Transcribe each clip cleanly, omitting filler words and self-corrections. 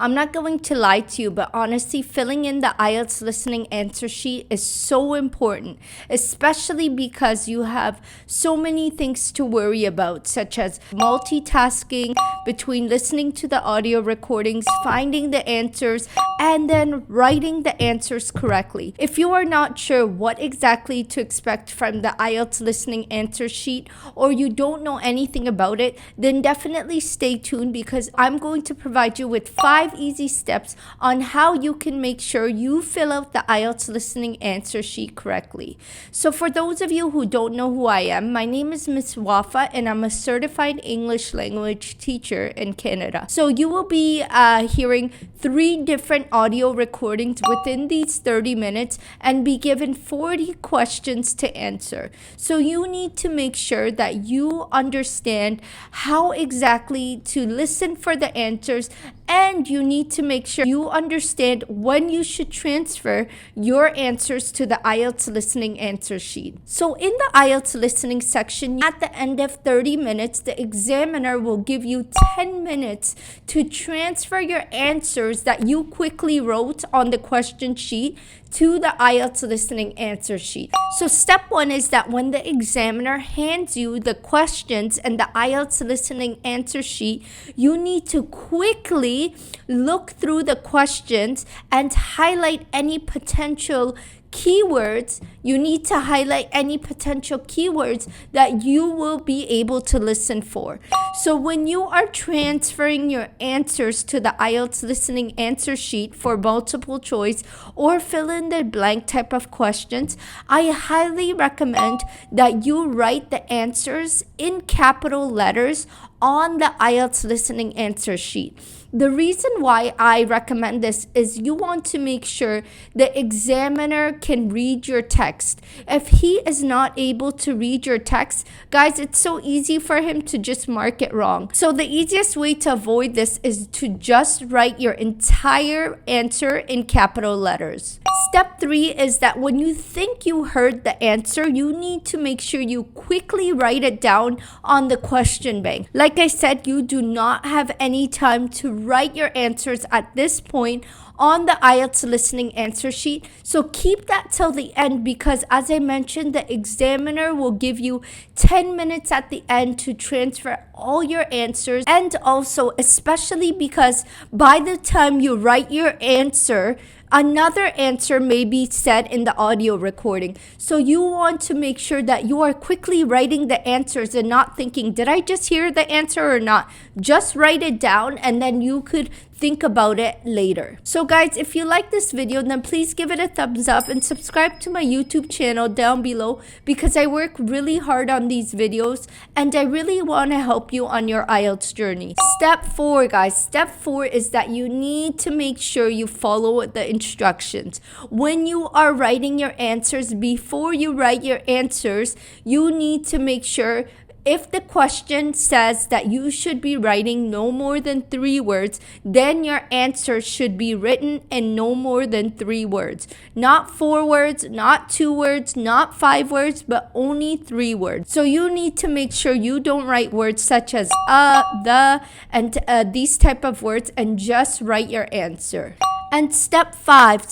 I'm not going to lie to you, but honestly, filling in the IELTS listening answer sheet is so important, especially because you have so many things to worry about, such as multitasking between listening to the audio recordings, finding the answers, and then writing the answers correctly. If you are not sure what exactly to expect from the IELTS listening answer sheet, or you don't know anything about it, then definitely stay tuned because I'm going to provide you with 5 easy steps on how you can make sure you fill out the IELTS listening answer sheet correctly. So for those of you who don't know who I am, my name is Miss Wafa and I'm a certified English language teacher in Canada. So you will be hearing 3 different audio recordings within these 30 minutes and be given 40 questions to answer. So you need to make sure that you understand how exactly to listen for the answers, and you need to make sure you understand when you should transfer your answers to the IELTS listening answer sheet. So in the IELTS listening section, at the end of 30 minutes, the examiner will give you 10 minutes to transfer your answers that you quickly wrote on the question sheet to the IELTS listening answer sheet. So step 1 is that when the examiner hands you the questions and the IELTS listening answer sheet, you need to quickly look through the questions and highlight any potential keywords. You need to highlight any potential keywords that you will be able to listen for. So when you are transferring your answers to the IELTS listening answer sheet for multiple choice or fill in the blank type of questions, I highly recommend that you write the answers in capital letters on the IELTS listening answer sheet. The reason why I recommend this is you want to make sure the examiner can read your text. If he is not able to read your text, guys, it's so easy for him to just mark it wrong. So the easiest way to avoid this is to just write your entire answer in capital letters. Step 3 is that when you think you heard the answer, you need to make sure you quickly write it down on the question bank. Like I said, you do not have any time to write your answers at this point on the IELTS listening answer sheet. So keep that till the end because, as I mentioned, the examiner will give you 10 minutes at the end to transfer all your answers. And also, especially because by the time you write your answer, another answer may be said in the audio recording. So you want to make sure that you are quickly writing the answers and not thinking, did I just hear the answer or not? Just write it down and then you could think about it later. So guys, if you like this video, then please give it a thumbs up and subscribe to my YouTube channel down below because I work really hard on these videos and I really want to help you on your IELTS journey. Step 4, guys. Step 4 is that you need to make sure you follow the instructions. When you are writing your answers, before you write your answers, you need to make sure if the question says that you should be writing no more than 3 words, then your answer should be written in no more than 3 words. Not 4 words, not 2 words, not 5 words, but only 3 words. So you need to make sure you don't write words such as the, and these type of words, and just write your answer. And step 5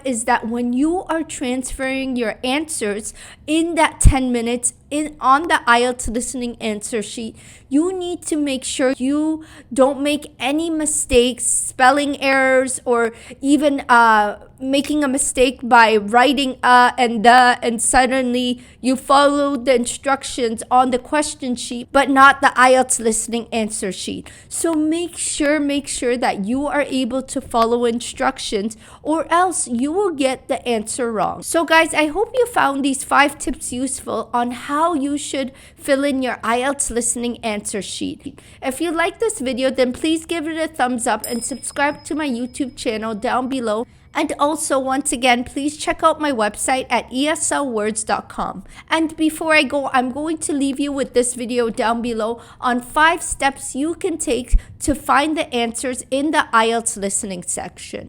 is that when you are transferring your answers in that 10 minutes on the IELTS listening answer sheet, you need to make sure you don't make any mistakes, spelling errors, or even making a mistake by writing and the, and suddenly you follow the instructions on the question sheet but not the IELTS listening answer sheet. So make sure that you are able to follow instructions or else you will get the answer wrong. So guys, I hope you found these 5 tips useful on how you should fill in your IELTS listening answer sheet. If you like this video, then please give it a thumbs up and subscribe to my YouTube channel down below. And also, once again, please check out my website at eslwords.com. And before I go, I'm going to leave you with this video down below on 5 steps you can take to find the answers in the IELTS listening section.